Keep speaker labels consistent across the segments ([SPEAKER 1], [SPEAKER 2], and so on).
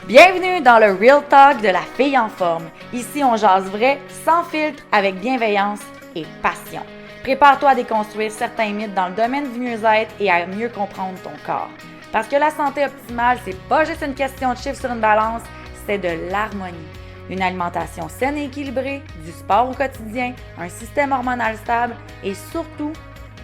[SPEAKER 1] Bienvenue dans le Real Talk de la fille en forme. Ici, on jase vrai, sans filtre, avec bienveillance et passion. Prépare-toi à déconstruire certains mythes dans le domaine du mieux-être et à mieux comprendre ton corps. Parce que la santé optimale, c'est pas juste une question de chiffres sur une balance, c'est de l'harmonie. Une alimentation saine et équilibrée, du sport au quotidien, un système hormonal stable et surtout,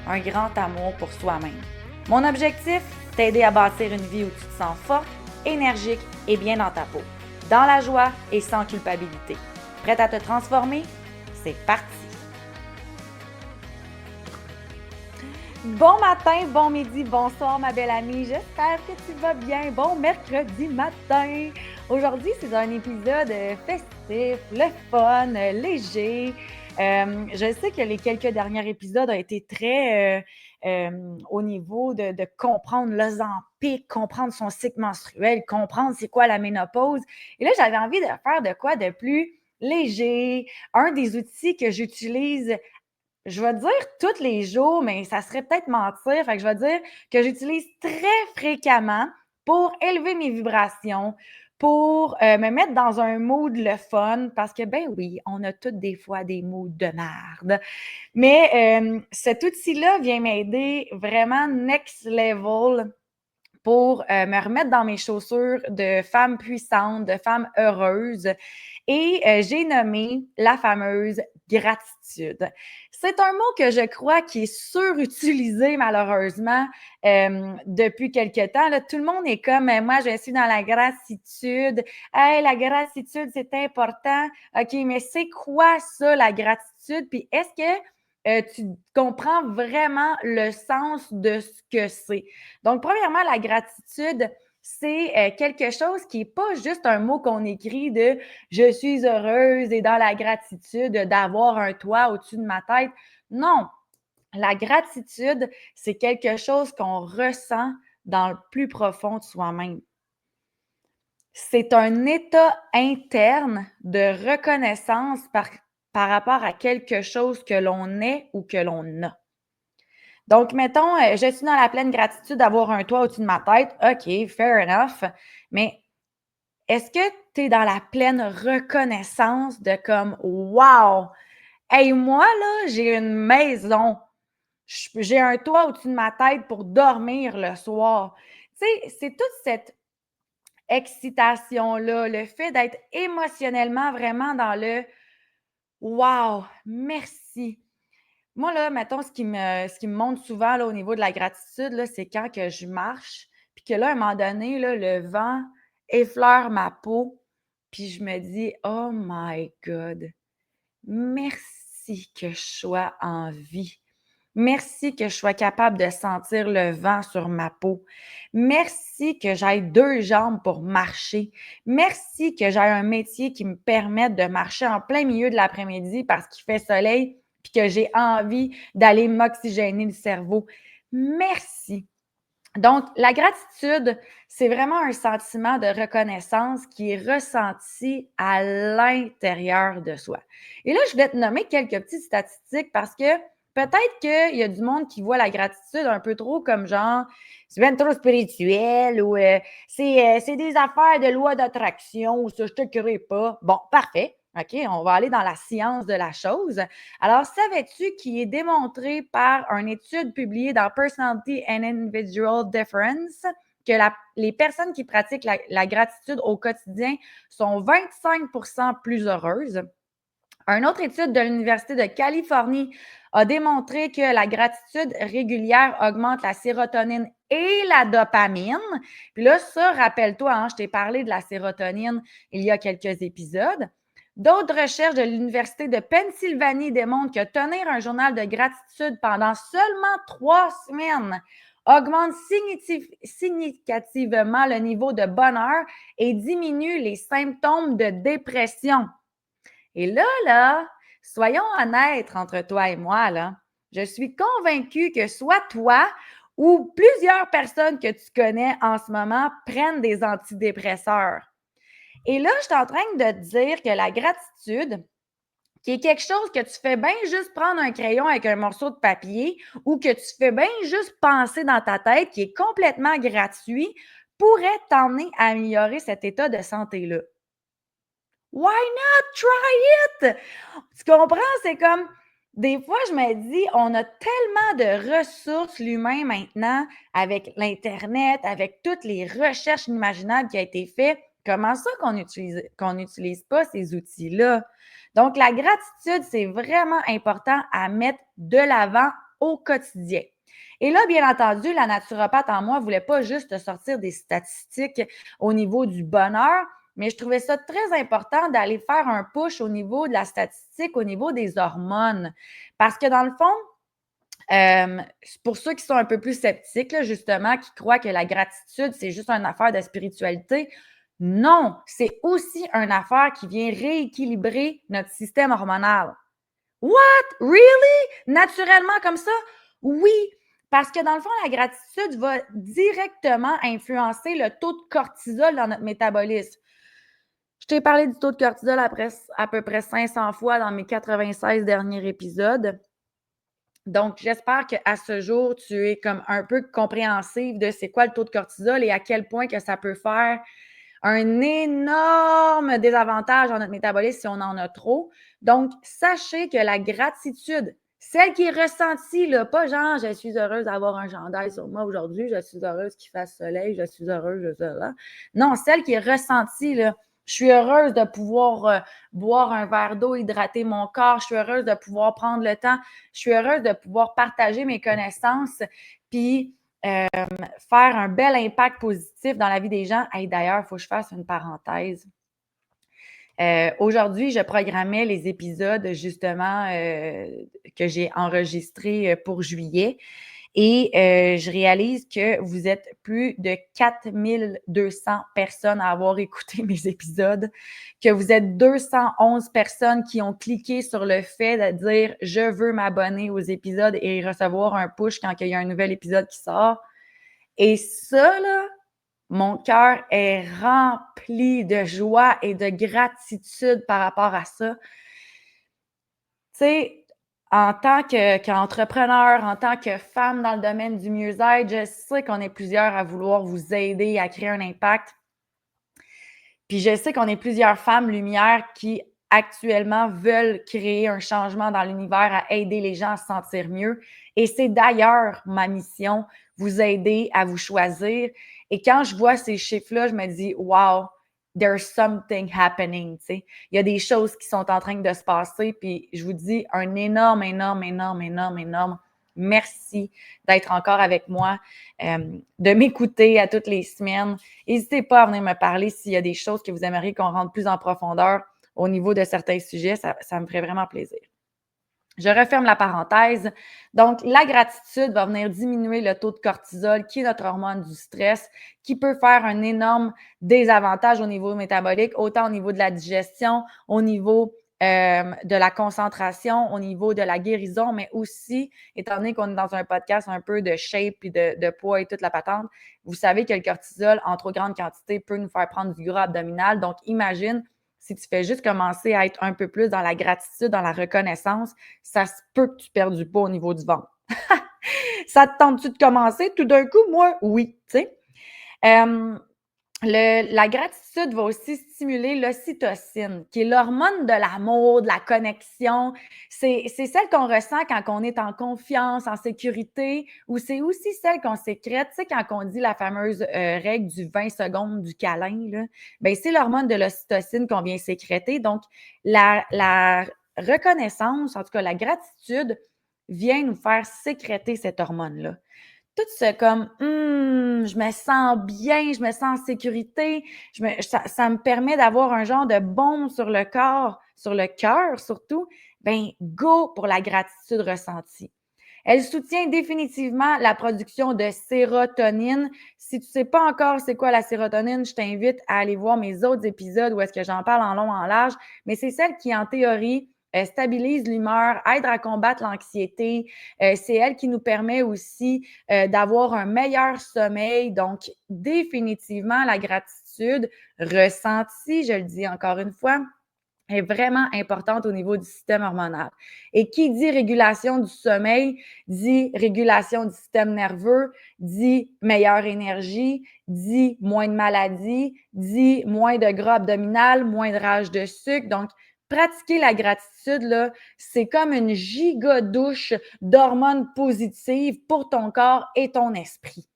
[SPEAKER 1] un grand amour pour soi-même. Mon objectif, t'aider à bâtir une vie où tu te sens forte, énergique et bien dans ta peau, dans la joie et sans culpabilité. Prête à te transformer? C'est parti! Bon matin, bon midi, bonsoir ma belle amie, j'espère que tu vas bien. Bon mercredi matin! Aujourd'hui, c'est un épisode festif, le fun, léger. Je sais que les quelques derniers épisodes ont été très au niveau de comprendre l'Ozempic, comprendre son cycle menstruel, comprendre c'est quoi la ménopause. Et là, j'avais envie de faire de quoi de plus léger. Un des outils que j'utilise, je vais dire tous les jours, mais ça serait peut-être mentir. Fait que je vais dire que j'utilise très fréquemment pour élever mes vibrations, pour me mettre dans un mood le fun, parce que, ben oui, on a toutes des fois des moods de merde. Mais cet outil-là vient m'aider vraiment next level pour me remettre dans mes chaussures de femme puissante, de femme heureuse. Et j'ai nommé la fameuse gratitude. C'est un mot que je crois qui est surutilisé malheureusement depuis quelque temps. Là, tout le monde est comme moi, je suis dans la gratitude. Hey, la gratitude, c'est important. OK, mais c'est quoi ça, la gratitude? Puis est-ce que tu comprends vraiment le sens de ce que c'est? Donc, premièrement, la gratitude, c'est quelque chose qui n'est pas juste un mot qu'on écrit de je suis heureuse et dans la gratitude d'avoir un toit au-dessus de ma tête. Non, la gratitude, c'est quelque chose qu'on ressent dans le plus profond de soi-même. C'est un état interne de reconnaissance par rapport à quelque chose que l'on est ou que l'on a. Donc, mettons, je suis dans la pleine gratitude d'avoir un toit au-dessus de ma tête. OK, fair enough. Mais est-ce que tu es dans la pleine reconnaissance de comme wow! Hey, moi, là, j'ai une maison. J'ai un toit au-dessus de ma tête pour dormir le soir. Tu sais, c'est toute cette excitation-là, le fait d'être émotionnellement vraiment dans le wow, merci. Moi, là, mettons, ce qui me montre souvent là, au niveau de la gratitude, là, c'est quand que je marche, puis que là, à un moment donné, là, le vent effleure ma peau, puis je me dis: «Oh my God, merci que je sois en vie. Merci que je sois capable de sentir le vent sur ma peau. Merci que j'aille 2 jambes pour marcher. Merci que j'aie un métier qui me permette de marcher en plein milieu de l'après-midi parce qu'il fait soleil puis que j'ai envie d'aller m'oxygéner le cerveau. Merci». Donc, la gratitude, c'est vraiment un sentiment de reconnaissance qui est ressenti à l'intérieur de soi. Et là, je vais te nommer quelques petites statistiques parce que peut-être qu'il y a du monde qui voit la gratitude un peu trop comme genre, c'est bien trop spirituel ou c'est des affaires de loi d'attraction ou ça, je te crée pas. Bon, parfait. OK, on va aller dans la science de la chose. Alors, savais-tu qu'il est démontré par une étude publiée dans Personality and Individual Difference que les personnes qui pratiquent la gratitude au quotidien sont 25% plus heureuses? Une autre étude de l'Université de Californie a démontré que la gratitude régulière augmente la sérotonine et la dopamine. Puis là, ça, rappelle-toi, hein, je t'ai parlé de la sérotonine il y a quelques épisodes. D'autres recherches de l'Université de Pennsylvanie démontrent que tenir un journal de gratitude pendant seulement 3 semaines augmente significativement le niveau de bonheur et diminue les symptômes de dépression. Et là, soyons honnêtes entre toi et moi, là. Je suis convaincue que soit toi ou plusieurs personnes que tu connais en ce moment prennent des antidépresseurs. Et là, je suis en train de te dire que la gratitude, qui est quelque chose que tu fais bien juste prendre un crayon avec un morceau de papier ou que tu fais bien juste penser dans ta tête, qui est complètement gratuit, pourrait t'emmener à améliorer cet état de santé-là. Why not try it? Tu comprends? C'est comme, des fois, je me dis, on a tellement de ressources, l'humain, maintenant, avec l'Internet, avec toutes les recherches inimaginables qui ont été faites. Comment ça qu'on n'utilise pas ces outils-là? Donc, la gratitude, c'est vraiment important à mettre de l'avant au quotidien. Et là, bien entendu, la naturopathe en moi ne voulait pas juste sortir des statistiques au niveau du bonheur, mais je trouvais ça très important d'aller faire un push au niveau de la statistique, au niveau des hormones. Parce que dans le fond, pour ceux qui sont un peu plus sceptiques, là, justement, qui croient que la gratitude, c'est juste une affaire de spiritualité, non, c'est aussi une affaire qui vient rééquilibrer notre système hormonal. What? Really? Naturellement comme ça? Oui, parce que dans le fond, la gratitude va directement influencer le taux de cortisol dans notre métabolisme. Je t'ai parlé du taux de cortisol à peu près 500 fois dans mes 96 derniers épisodes. Donc, j'espère qu'à ce jour, tu es comme un peu compréhensive de c'est quoi le taux de cortisol et à quel point que ça peut faire un énorme désavantage dans notre métabolisme si on en a trop. Donc, sachez que la gratitude, celle qui est ressentie, là, pas genre je suis heureuse d'avoir un chandail sur moi aujourd'hui, je suis heureuse qu'il fasse soleil, je suis heureuse de ça. Non, celle qui est ressentie, là, je suis heureuse de pouvoir boire un verre d'eau, hydrater mon corps, je suis heureuse de pouvoir prendre le temps, je suis heureuse de pouvoir partager mes connaissances, puis faire un bel impact positif dans la vie des gens. Hey, d'ailleurs, il faut que je fasse une parenthèse. Aujourd'hui, je programmais les épisodes justement que j'ai enregistrés pour juillet et je réalise que vous êtes plus de 4200 personnes à avoir écouté mes épisodes, que vous êtes 211 personnes qui ont cliqué sur le fait de dire « Je veux m'abonner aux épisodes et recevoir un push quand il y a un nouvel épisode qui sort ». Et ça, là, mon cœur est rempli de joie et de gratitude par rapport à ça. Tu sais, en tant qu'entrepreneur, en tant que femme dans le domaine du mieux-être, je sais qu'on est plusieurs à vouloir vous aider à créer un impact. Puis je sais qu'on est plusieurs femmes lumière qui actuellement veulent créer un changement dans l'univers, à aider les gens à se sentir mieux. Et c'est d'ailleurs ma mission, vous aider à vous choisir. Et quand je vois ces chiffres-là, je me dis, wow, there's something happening. Tu sais. Il y a des choses qui sont en train de se passer. Puis je vous dis un énorme, énorme, énorme, énorme, énorme merci d'être encore avec moi, de m'écouter à toutes les semaines. N'hésitez pas à venir me parler s'il y a des choses que vous aimeriez qu'on rentre plus en profondeur au niveau de certains sujets. Ça me ferait vraiment plaisir. Je referme la parenthèse. Donc, la gratitude va venir diminuer le taux de cortisol, qui est notre hormone du stress, qui peut faire un énorme désavantage au niveau métabolique, autant au niveau de la digestion, au niveau de la concentration, au niveau de la guérison, mais aussi, étant donné qu'on est dans un podcast un peu de shape et de poids et toute la patente, vous savez que le cortisol, en trop grande quantité, peut nous faire prendre du gras abdominal. Donc, imagine si tu fais juste commencer à être un peu plus dans la gratitude, dans la reconnaissance, ça se peut que tu perdes du poids au niveau du ventre. Ça te tente-tu de commencer? Tout d'un coup, moi, oui, tu sais. La gratitude va aussi stimuler l'ocytocine, qui est l'hormone de l'amour, de la connexion. C'est celle qu'on ressent quand on est en confiance, en sécurité, ou c'est aussi celle qu'on sécrète. Tu sais, quand on dit la fameuse règle du 20 secondes du câlin, là, ben, c'est l'hormone de l'ocytocine qu'on vient sécréter. Donc, la reconnaissance, en tout cas la gratitude, vient nous faire sécréter cette hormone-là. Tout ce comme je me sens bien, je me sens en sécurité, ça me permet d'avoir un genre de baume sur le corps, sur le cœur surtout. Ben, go pour la gratitude ressentie. Elle soutient définitivement la production de sérotonine. Si tu ne sais pas encore c'est quoi la sérotonine, je t'invite à aller voir mes autres épisodes où est-ce que j'en parle en long, en large, mais c'est celle qui, en théorie, stabilise l'humeur, aide à combattre l'anxiété. C'est elle qui nous permet aussi d'avoir un meilleur sommeil. Donc, définitivement, la gratitude ressentie, je le dis encore une fois, est vraiment importante au niveau du système hormonal. Et qui dit régulation du sommeil, dit régulation du système nerveux, dit meilleure énergie, dit moins de maladies, dit moins de gras abdominal, moins de rage de sucre. Donc, pratiquer la gratitude, là, c'est comme une giga douche d'hormones positives pour ton corps et ton esprit.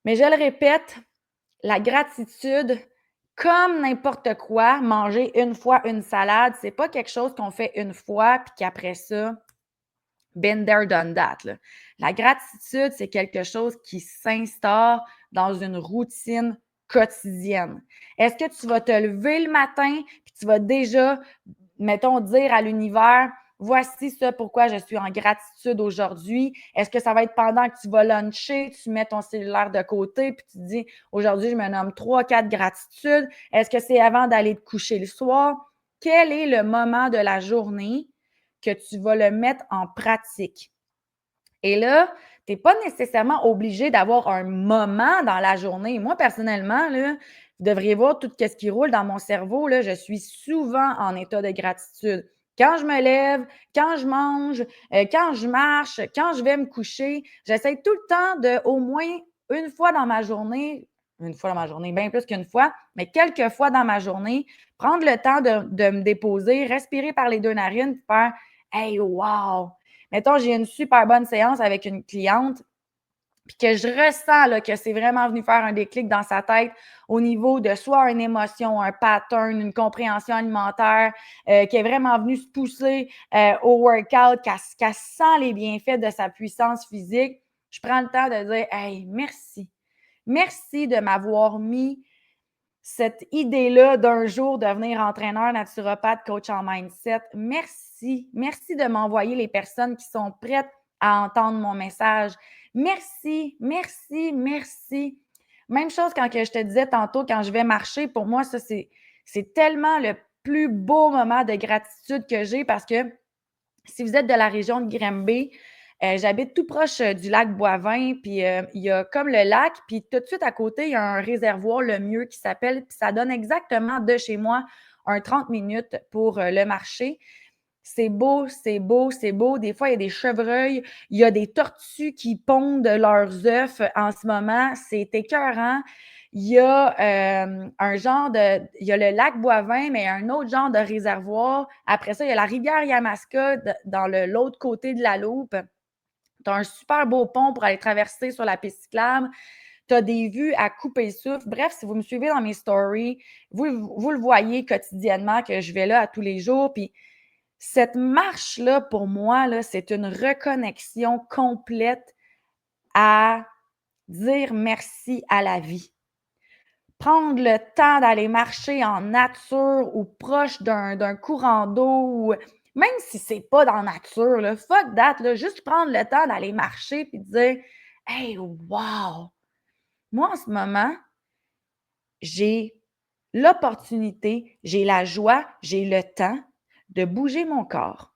[SPEAKER 1] Mais je le répète, la gratitude, comme n'importe quoi, manger une fois une salade, c'est pas quelque chose qu'on fait une fois puis qu'après ça, been there, done that, là. La gratitude, c'est quelque chose qui s'instaure dans une routine quotidienne. Est-ce que tu vas te lever le matin puis tu vas déjà, mettons, dire à l'univers, voici ce pourquoi je suis en gratitude aujourd'hui. Est-ce que ça va être pendant que tu vas luncher, tu mets ton cellulaire de côté puis tu te dis, aujourd'hui, je me nomme 3, 4 gratitudes. Est-ce que c'est avant d'aller te coucher le soir? Quel est le moment de la journée que tu vas le mettre en pratique? Et là, tu n'es pas nécessairement obligé d'avoir un moment dans la journée. Moi, personnellement, là, vous devriez voir tout ce qui roule dans mon cerveau. Là, je suis souvent en état de gratitude. Quand je me lève, quand je mange, quand je marche, quand je vais me coucher, j'essaie tout le temps de, au moins une fois dans ma journée, bien plus qu'une fois, mais quelques fois dans ma journée, prendre le temps de me déposer, respirer par les deux narines, faire Hey, wow! Mettons, j'ai une super bonne séance avec une cliente, puis que je ressens là, que c'est vraiment venu faire un déclic dans sa tête au niveau de soit une émotion, un pattern, une compréhension alimentaire, qui est vraiment venue se pousser au workout, qu'elle sent les bienfaits de sa puissance physique. Je prends le temps de dire Hey, merci. Merci de m'avoir mis cette idée-là d'un jour devenir entraîneur, naturopathe, coach en mindset. Merci. Merci de m'envoyer les personnes qui sont prêtes à entendre mon message. Merci, merci, merci. Même chose quand que je te disais tantôt, quand je vais marcher, pour moi, ça, c'est tellement le plus beau moment de gratitude que j'ai parce que si vous êtes de la région de Granby, j'habite tout proche du lac Boivin, puis il y a comme le lac, puis tout de suite à côté, il y a un réservoir, le mieux, qui s'appelle, puis ça donne exactement de chez moi un 30 minutes pour le marché. C'est beau, c'est beau, c'est beau. Des fois, il y a des chevreuils, il y a des tortues qui pondent leurs œufs en ce moment. C'est écœurant. Il y a il y a le lac Boivin, mais un autre genre de réservoir. Après ça, il y a la rivière Yamaska dans l'autre côté de la loupe. Tu as un super beau pont pour aller traverser sur la piste cyclable. Tu as des vues à couper le souffle. Bref, si vous me suivez dans mes stories, vous le voyez quotidiennement que je vais là à tous les jours. Puis cette marche-là, pour moi, là, c'est une reconnexion complète à dire merci à la vie. Prendre le temps d'aller marcher en nature ou proche d'un courant d'eau, ou même si c'est pas dans la nature, là, fuck that, là, juste prendre le temps d'aller marcher puis dire Hey, wow! Moi, en ce moment, j'ai l'opportunité, j'ai la joie, j'ai le temps de bouger mon corps,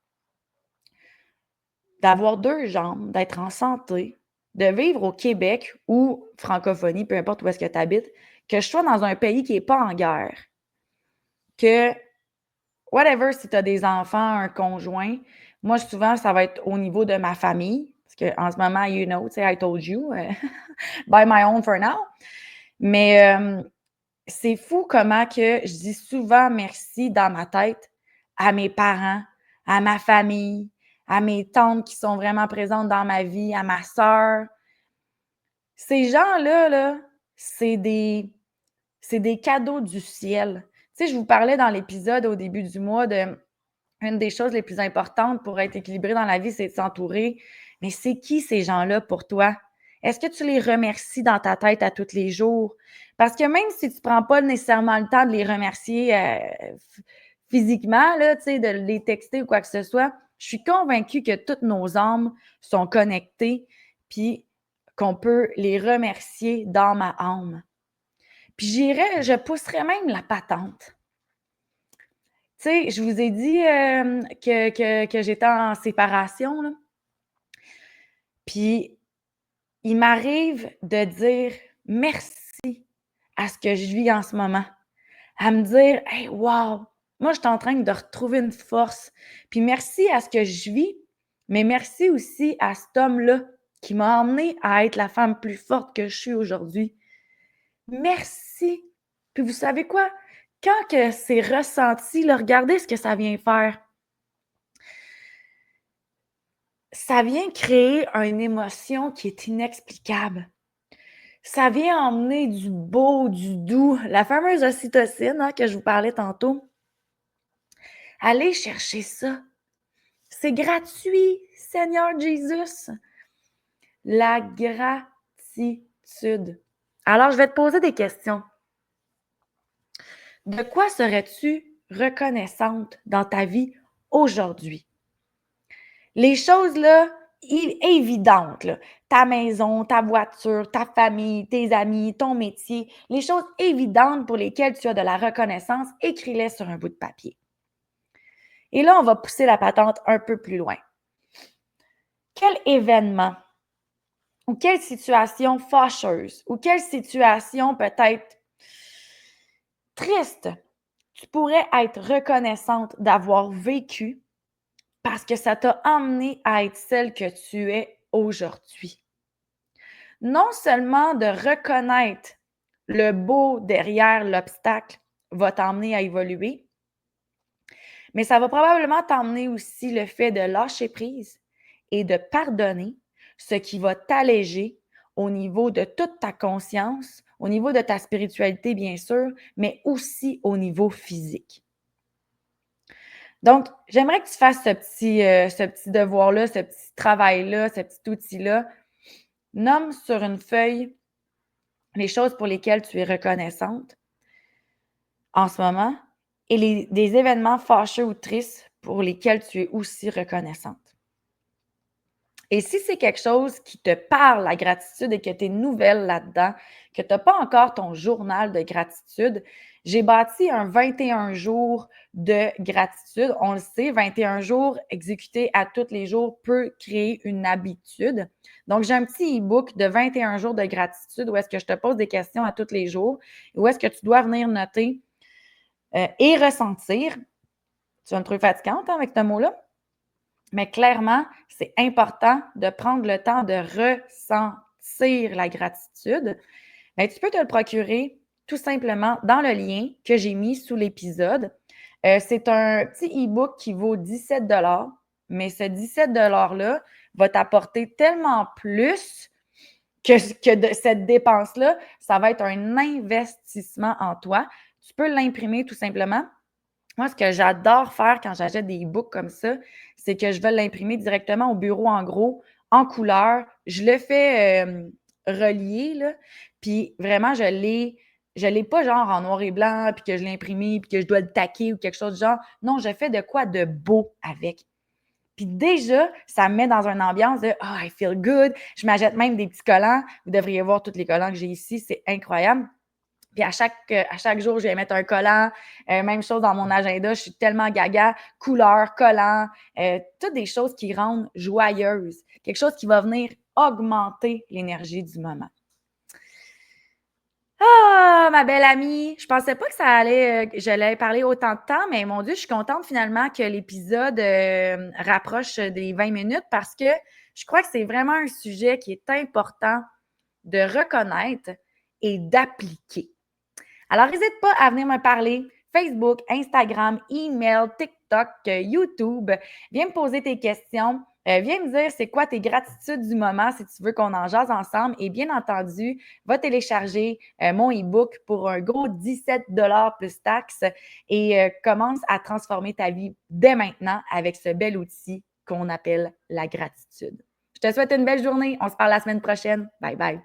[SPEAKER 1] d'avoir 2 jambes, d'être en santé, de vivre au Québec ou francophonie, peu importe où est-ce que tu habites, que je sois dans un pays qui est pas en guerre, que whatever, si tu as des enfants, un conjoint, moi souvent ça va être au niveau de ma famille, parce qu'en ce moment, you know, tu sais, I told you, by my own for now. Mais c'est fou comment que je dis souvent merci dans ma tête à mes parents, à ma famille, à mes tantes qui sont vraiment présentes dans ma vie, à ma sœur. Ces gens-là, là, c'est des c'est des cadeaux du ciel. Tu sais, je vous parlais dans l'épisode au début du mois de une des choses les plus importantes pour être équilibré dans la vie, c'est de s'entourer. Mais c'est qui ces gens-là pour toi? Est-ce que tu les remercies dans ta tête à tous les jours? Parce que même si tu ne prends pas nécessairement le temps de les remercier physiquement, là, tu sais, de les texter ou quoi que ce soit, je suis convaincue que toutes nos âmes sont connectées, puis qu'on peut les remercier dans ma âme. Puis je pousserais même la patente. Tu sais, je vous ai dit que j'étais en séparation, là. Puis, il m'arrive de dire merci à ce que je vis en ce moment. À me dire, hey, wow, Moi, je suis en train de retrouver une force. Puis merci à ce que je vis, mais merci aussi à cet homme-là qui m'a emmenée à être la femme plus forte que je suis aujourd'hui. Merci. Puis vous savez quoi? Quand que c'est ressenti, là, regardez ce que ça vient faire. Ça vient créer une émotion qui est inexplicable. Ça vient emmener du beau, du doux, la fameuse ocytocine que je vous parlais tantôt. Allez chercher ça. C'est gratuit, Seigneur Jésus. La gratitude. Alors, je vais te poser des questions. De quoi serais-tu reconnaissante dans ta vie aujourd'hui? Les choses là, évidentes, là, ta maison, ta voiture, ta famille, tes amis, ton métier, les choses évidentes pour lesquelles tu as de la reconnaissance, écris-les sur un bout de papier. Et là, on va pousser la patente un peu plus loin. Quel événement ou quelle situation fâcheuse ou quelle situation peut-être triste tu pourrais être reconnaissante d'avoir vécu parce que ça t'a amené à être celle que tu es aujourd'hui? Non seulement de reconnaître le beau derrière l'obstacle va t'emmener à évoluer, mais ça va probablement t'emmener aussi le fait de lâcher prise et de pardonner, ce qui va t'alléger au niveau de toute ta conscience, au niveau de ta spiritualité, bien sûr, mais aussi au niveau physique. Donc, j'aimerais que tu fasses ce petit devoir-là, ce petit travail-là, ce petit outil-là. Nomme sur une feuille les choses pour lesquelles tu es reconnaissante en ce moment et des événements fâcheux ou tristes pour lesquels tu es aussi reconnaissante. Et si c'est quelque chose qui te parle, la gratitude, et que tu es nouvelle là-dedans, que tu n'as pas encore ton journal de gratitude, j'ai bâti un 21 jours de gratitude. On le sait, 21 jours exécutés à tous les jours peut créer une habitude. Donc, j'ai un petit e-book de 21 jours de gratitude où est-ce que je te pose des questions à tous les jours, où est-ce que tu dois venir noter et ressentir. Tu vas me trouver fatigante avec ce mot-là? Mais clairement, c'est important de prendre le temps de ressentir la gratitude. Bien, tu peux te le procurer tout simplement dans le lien que j'ai mis sous l'épisode. C'est un petit e-book qui vaut 17 mais ce 17 $-là va t'apporter tellement plus que de cette dépense-là. Ça va être un investissement en toi. Tu peux l'imprimer tout simplement. Moi, ce que j'adore faire quand j'achète des e-books comme ça, c'est que je vais l'imprimer directement au bureau en gros, en couleur. Je le fais relier, là, puis vraiment, je l'ai pas genre en noir et blanc, puis que je l'ai imprimé, puis que je dois le taquer ou quelque chose du genre. Non, je fais de quoi de beau avec. Puis déjà, ça me met dans une ambiance de « Oh, I feel good ». Je m'achète même des petits collants. Vous devriez voir tous les collants que j'ai ici, c'est incroyable. Puis à chaque jour, je vais mettre un collant. Même chose dans mon agenda, je suis tellement gaga. Couleur, collant, toutes des choses qui rendent joyeuse. Quelque chose qui va venir augmenter l'énergie du moment. Ah, ma belle amie, je pensais pas que j'allais parler autant de temps, mais mon Dieu, je suis contente finalement que l'épisode rapproche des 20 minutes parce que je crois que c'est vraiment un sujet qui est important de reconnaître et d'appliquer. Alors, n'hésite pas à venir me parler. Facebook, Instagram, email, TikTok, YouTube. Viens me poser tes questions. Viens me dire c'est quoi tes gratitudes du moment si tu veux qu'on en jase ensemble. Et bien entendu, va télécharger mon e-book pour un gros 17 $ plus taxes et commence à transformer ta vie dès maintenant avec ce bel outil qu'on appelle la gratitude. Je te souhaite une belle journée. On se parle la semaine prochaine. Bye bye.